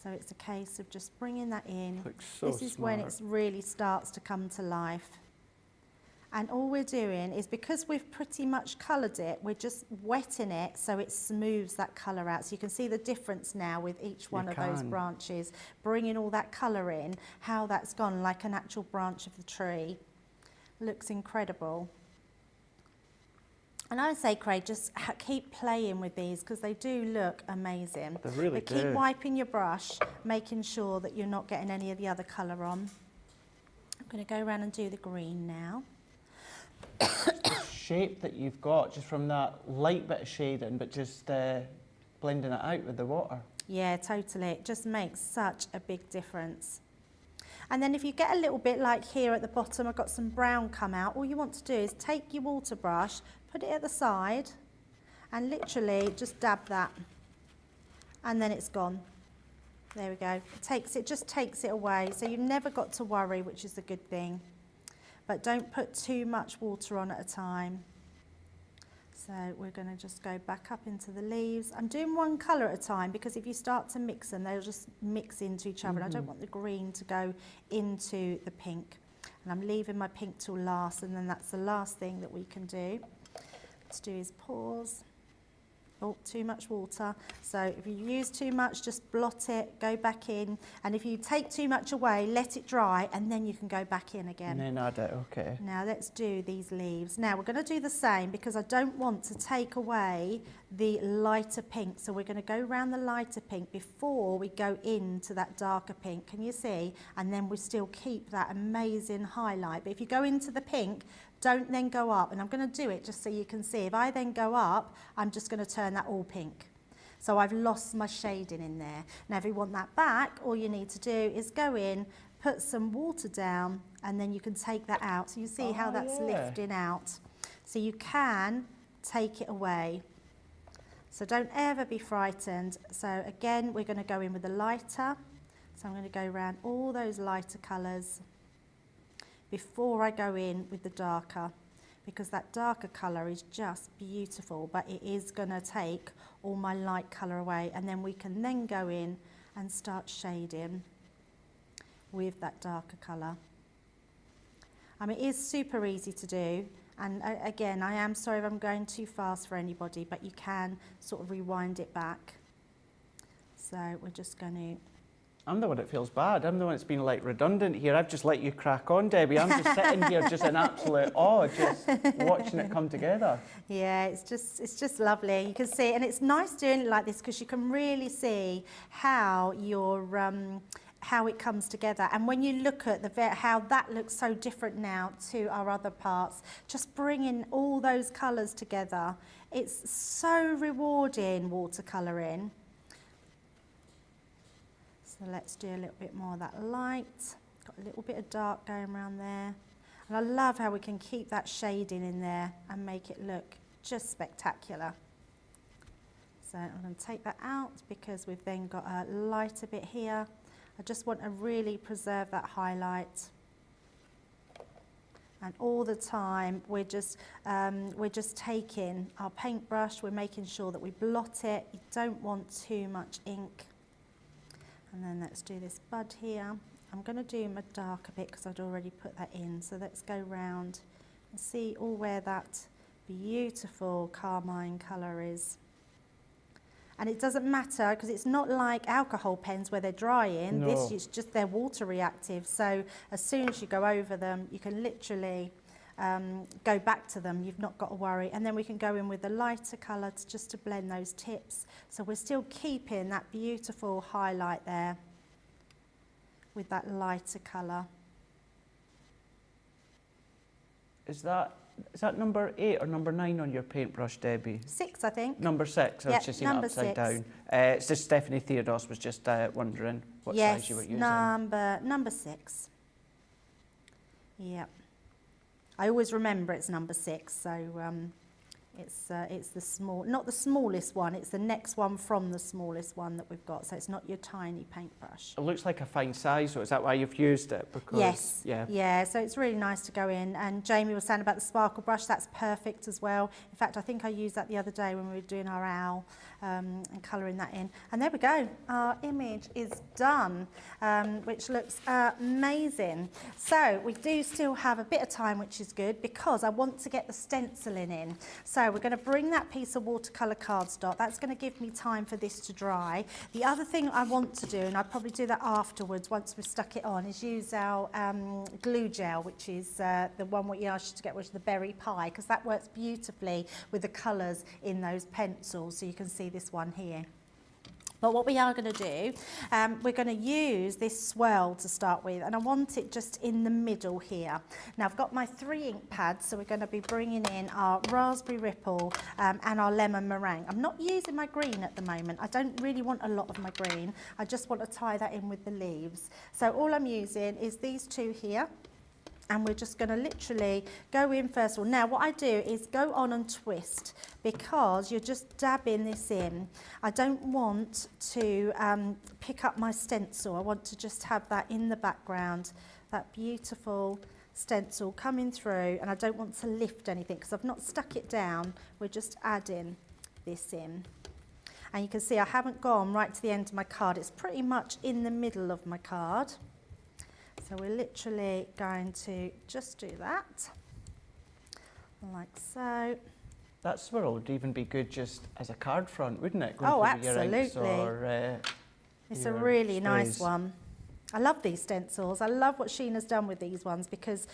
So it's a case of just bringing that in. Looks so this is when it really starts to come to life. And all we're doing is, because we've pretty much coloured it, we're just wetting it so it smooths that colour out. So you can see the difference now with each one of those branches, bringing all that colour in, how that's gone like an actual branch of the tree. Looks incredible. And I would say, Craig, just keep playing with these because they do look amazing. They really do. Keep wiping your brush, making sure that you're not getting any of the other colour on. I'm going to go around and do the green now. shape that you've got just from that light bit of shading, but just blending it out with the water. Yeah, totally. It just makes such a big difference. And then if you get a little bit like here at the bottom, I've got some brown come out, all you want to do is take your water brush, put it at the side, and literally just dab that. And then it's gone. There we go. It just takes it away. So you've never got to worry, which is a good thing. But don't put too much water on at a time. So we're going to just go back up into the leaves. I'm doing one colour at a time because if you start to mix them, they'll just mix into each other. And I don't want the green to go into the pink. And I'm leaving my pink till last, and then that's the last thing that we can do. Let's do is pause. Oh, too much water. So if you use too much, just blot it, go back in. And if you take too much away, let it dry, and then you can go back in again. And then add it, okay. Now let's do these leaves. Now we're going to do the same because I don't want to take away the lighter pink. So we're going to go around the lighter pink before we go into that darker pink. Can you see? And then we still keep that amazing highlight. But if you go into the pink, don't then go up, and I'm going to do it just so you can see. If I then go up, I'm just going to turn that all pink. So I've lost my shading in there. Now if you want that back, all you need to do is go in, put some water down, and then you can take that out. So you see how that's lifting out. So you can take it away. So don't ever be frightened. So again, we're going to go in with the lighter. So I'm going to go around all those lighter colours before I go in with the darker, because that darker colour is just beautiful, but it is going to take all my light colour away, and then we can then go in and start shading with that darker colour. It is super easy to do, and again, I am sorry if I'm going too fast for anybody, but you can sort of rewind it back. So we're just going to... I'm the one that feels bad. I'm the one that's been like redundant here. I've just let you crack on, Debbie. I'm just sitting here just in absolute awe, just watching it come together. Yeah, it's just lovely. You can see, and it's nice doing it like this because you can really see how how it comes together. And when you look at how that looks so different now to our other parts, just bringing all those colours together, it's so rewarding watercolouring. So let's do a little bit more of that light. Got a little bit of dark going around there. And I love how we can keep that shading in there and make it look just spectacular. So I'm going to take that out because we've then got a lighter bit here. I just want to really preserve that highlight. And all the time we're just taking our paintbrush, we're making sure that we blot it. You don't want too much ink. And then let's do this bud here. I'm going to do my darker bit because I'd already put that in. So let's go round and see all where that beautiful carmine colour is. And it doesn't matter because it's not like alcohol pens where they're drying. No. This is just they're water reactive. So as soon as you go over them, you can literally go back to them. You've not got to worry. And then we can go in with the lighter colour just to blend those tips. So we're still keeping that beautiful highlight there with that lighter colour. Is that number 8 or number 9 on your paintbrush, Debbie? 6, I think. Number 6. I was just seeing it upside down. It's just Stephanie Theodos was just wondering what size you were using. Number 6. Yep. I always remember it's number 6, so it's the small, not the smallest one, it's the next one from the smallest one that we've got, so it's not your tiny paintbrush. It looks like a fine size, so is that why you've used it? Because, yes, yeah, so it's really nice to go in, and Jamie was saying about the sparkle brush, that's perfect as well. In fact, I think I used that the other day when we were doing our owl and colouring that in. And there we go, our image is done, which looks amazing. So we do still have a bit of time, which is good, because I want to get the stenciling in. So we're going to bring that piece of watercolour cardstock. That's going to give me time for this to dry. The other thing I want to do, and I'll probably do that afterwards once we've stuck it on, is use our glue gel, which is the one we asked you to get, which is the berry pie, because that works beautifully with the colours in those pencils. So you can see this one here. But what we are going to do, we're going to use this swirl to start with, and I want it just in the middle here. Now I've got my 3 ink pads, so we're going to be bringing in our raspberry ripple and our lemon meringue. I'm not using my green at the moment. I don't really want a lot of my green. I just want to tie that in with the leaves. So all I'm using is these 2 here. And we're just going to literally go in first of all. Now what I do is go on and twist, because you're just dabbing this in. I don't want to pick up my stencil. I want to just have that in the background, that beautiful stencil coming through, and I don't want to lift anything because I've not stuck it down. We're just adding this in. And you can see I haven't gone right to the end of my card. It's pretty much in the middle of my card. So we're literally going to just do that, like so. That swirl would even be good just as a card front, wouldn't it? Oh, through your inks absolutely. or, It's a your really nice sprays. one. I love these stencils. I love what Sheena's done with these ones, because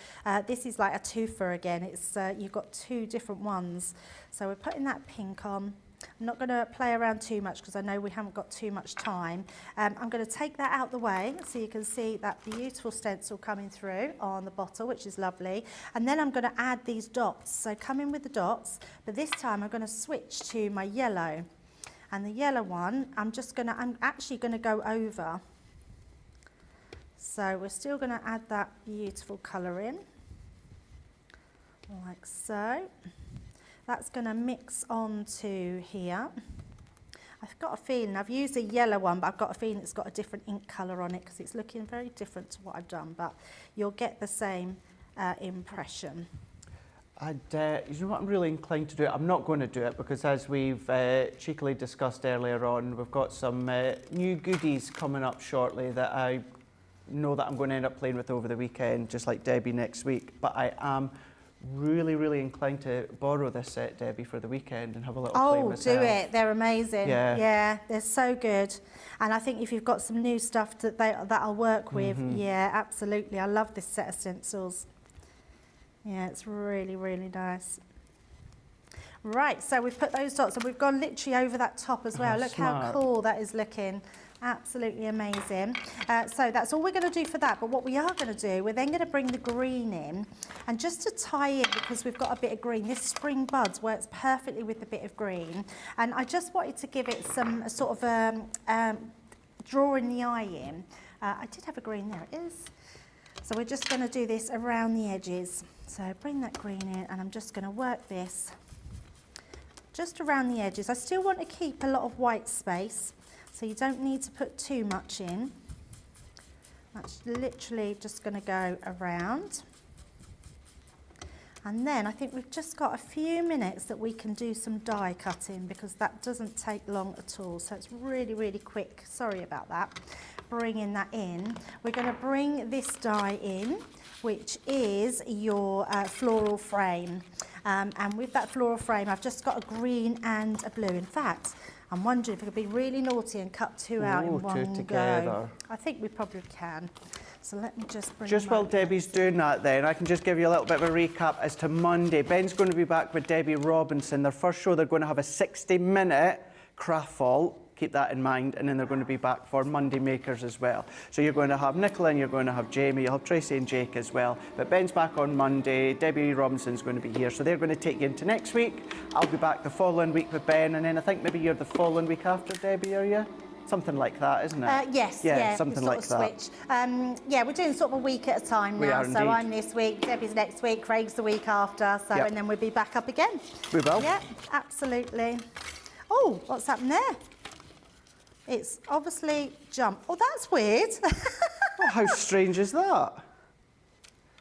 this is like a twofer again. It's you've got 2 different ones. So we're putting that pink on. I'm not going to play around too much because I know we haven't got too much time. I'm going to take that out the way so you can see that beautiful stencil coming through on the bottle, which is lovely. And then I'm going to add these dots. So come in with the dots, but this time I'm going to switch to my yellow. And the yellow one, I'm actually going to go over. So we're still going to add that beautiful colour in, like so. That's going to mix onto here. I've got a feeling, I've used a yellow one, but I've got a feeling it's got a different ink colour on it because it's looking very different to what I've done, but you'll get the same impression. You know what I'm really inclined to do? I'm not going to do it because, as we've cheekily discussed earlier on, we've got some new goodies coming up shortly that I know that I'm going to end up playing with over the weekend, just like Debbie next week. But I am really inclined to borrow this set, Debbie, for the weekend and have a little play myself. Oh, do it. They're amazing. Yeah. They're so good. And I think if you've got some new stuff that I'll work with, yeah, absolutely. I love this set of stencils. Yeah, it's really nice. Right, so we've put those dots and we've gone literally over that top as well. Look smart. how cool that is looking. Absolutely amazing. So that's all we're going to do for that. But what we are going to do, we're then going to bring the green in. And just to tie in, because we've got a bit of green, this Spring Buds works perfectly with the bit of green. And I just wanted to give it some sort of drawing the eye in. I did have a green, there it is. So we're just going to do this around the edges. So bring that green in, and I'm just going to work this just around the edges. I still want to keep a lot of white space, so you don't need to put too much in. That's literally just going to go around. And then I think we've just got a few minutes that we can do some die cutting, because that doesn't take long at all. So it's really quick. Sorry about that. Bringing that in. We're going to bring this die in, which is your floral frame. And with that floral frame, I've just got a green and a blue. In fact, I'm wondering if we could be really naughty and cut 2 out in one together. go. I think we probably can. So let me just bring Just while Debbie's doing that then, I can just give you a little bit of a recap as to Monday. Ben's going to be back with Debbie Robinson. Their first show, they're going to have a 60-minute craft vault. Keep that in mind. And then they're going to be back for Monday Makers as well. So you're going to have Nicola and you're going to have Jamie. You'll have Tracy and Jake as well. But Ben's back on Monday. Debbie Robinson's going to be here. So they're going to take you into next week. I'll be back the following week with Ben. And then I think maybe you're the following week after, Debbie, are you? Something like that, isn't it? Yes, yeah, something like that. Switch. Yeah, we're doing sort of a week at a time We now. are So indeed. I'm this week, Debbie's next week, Craig's the week after. So Yep. and then we'll be back up again. We will. Yeah, absolutely. Oh, what's happened there? It's obviously jumped. Oh, that's weird. Oh, how strange is that?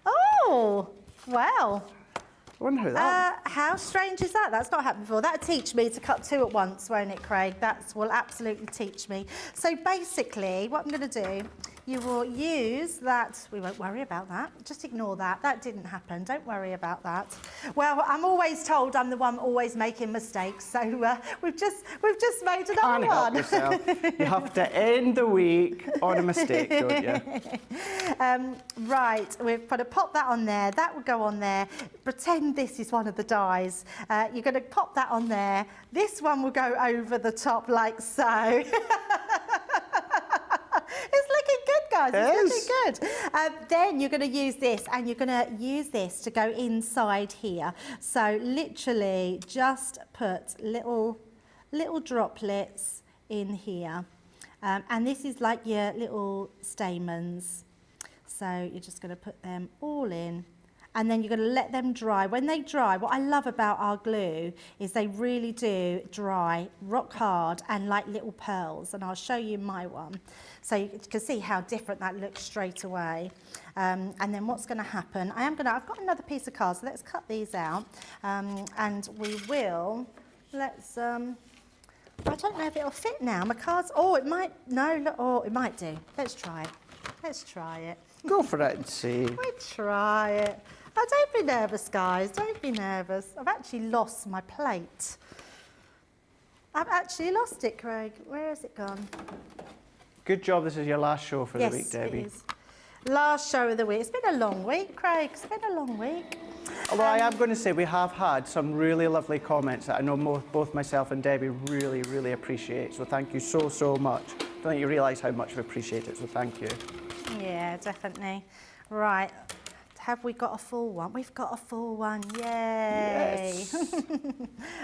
Oh, well. I wonder how that... How strange is that? That's not happened before. That'll teach me to cut 2 at once, won't it, Craig? That will absolutely teach me. So basically, what I'm going to do, you will use that. We won't worry about that. Just ignore that. That didn't happen. Don't worry about that. Well, I'm always told I'm the one always making mistakes. So we've just made another Can't help one. yourself. You have to end the week on a mistake, don't you? Right, we've got to pop that on there. That will go on there. Pretend this is one of the dies. You're going to pop that on there. This one will go over the top like so. guys, It it's looking good. Then you're going to use this, and you're going to use this to go inside here. So literally just put little droplets in here. And this is like your little stamens. So you're just going to put them all in. And then you're going to let them dry. When they dry, what I love about our glue is they really do dry rock hard and like little pearls. And I'll show you my one. So you can see how different that looks straight away. And then what's going to happen, I've got another piece of card, so let's cut these out. And we will, I don't know if it'll fit now. My cards, it might, it might do. Let's try it. Let's try it. Go for it and see. We try it. Oh, don't be nervous, guys. Don't be nervous. I've actually lost my plate. I've actually lost it, Craig. Where has it gone? Good job. This is your last show for the week, Debbie. It is. Last show of the week. It's been a long week, Craig. It's been a long week. Although I am going to say we have had some really lovely comments that I know both myself and Debbie really, really appreciate. So thank you so, so much. I don't think you realise how much we appreciate it, so thank you. Yeah, definitely. Right. Have we got a full one? We've got a full one. Yay. Yes.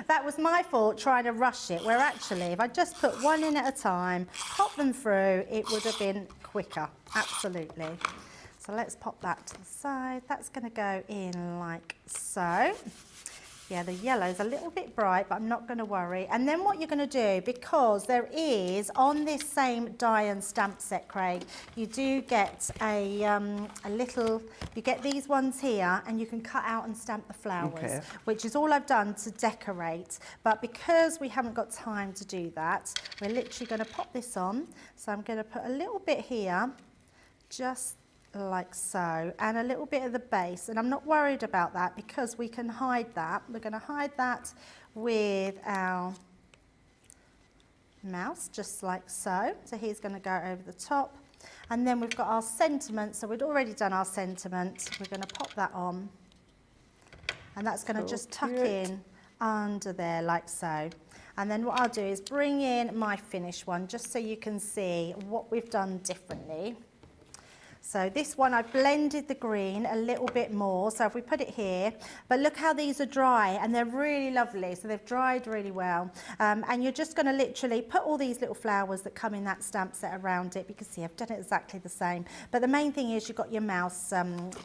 That was my fault trying to rush it, where actually if I just put one in at a time, pop them through, it would have been quicker. Absolutely. So let's pop that to the side. That's going to go in like so. Yeah, the yellow's a little bit bright, but I'm not going to worry. And then what you're going to do, because there is, on this same die and stamp set, Craig, you do get you get these ones here, and you can cut out and stamp the flowers, which is all I've done to decorate. But because we haven't got time to do that, we're literally going to pop this on. So I'm going to put a little bit here, just like so, and a little bit of the base, and I'm not worried about that because we can hide that. We're going to hide that with our mouse, just like so. So he's going to go over the top, and then we've got our sentiment. So we'd already done our sentiment. We're going to pop that on, and that's going to just tuck in under there like so. And then what I'll do is bring in my finished one just so you can see what we've done differently. So this one, I've blended the green a little bit more. So if we put it here, but look how these are dry, and they're really lovely. So they've dried really well. And you're just going to literally put all these little flowers that come in that stamp set around it. You can see I've done it exactly the same. But the main thing is you've got your mouse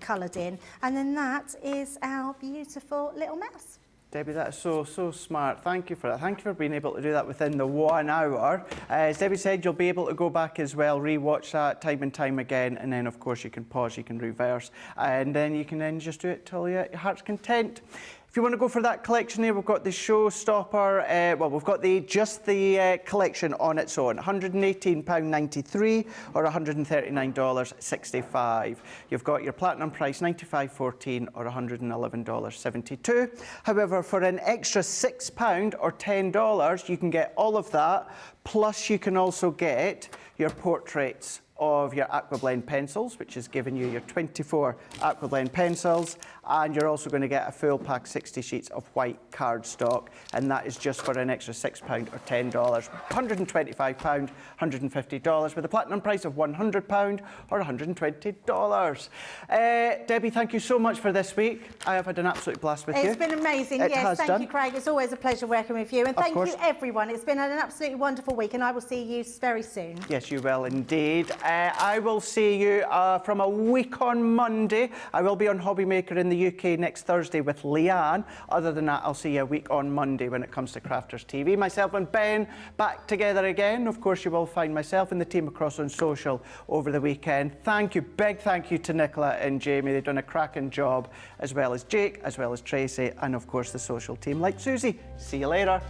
coloured in. And then that is our beautiful little mouse. Debbie, that is so, so smart. Thank you for that. Thank you for being able to do that within the 1 hour. As Debbie said, you'll be able to go back as well, re-watch that time and time again, and then, of course, you can pause, you can reverse, and then you can then just do it till your heart's content. If you want to go for that collection there, we've got the showstopper, we've got just the collection on its own, £118.93 or $139.65. You've got your platinum price, $95.14 or $111.72. However, for an extra £6 or $10, you can get all of that, plus you can also get your portraits of your Aquablend pencils, which is giving you your 24 Aquablend pencils, and you're also going to get a full pack 60 sheets of white cardstock, and that is just for an extra £6 or $10, £125, $150 with a platinum price of £100 or $120. Debbie, thank you so much for this week. I have had an absolute blast with you. It's been amazing. Yes, thank you, Craig. It's always a pleasure working with you, and thank you everyone. It's been an absolutely wonderful week, and I will see you very soon. Yes, you will indeed. I will see you from a week on Monday. I will be on Hobby Maker in the UK next Thursday with Leanne. Other than that, I'll see you a week on Monday when it comes to Crafters TV. Myself and Ben back together again. Of course, you will find myself and the team across on social over the weekend. Thank you, big thank you to Nicola and Jamie. They've done a cracking job, as well as Jake, as well as Tracy, and of course the social team like Susie. See you later.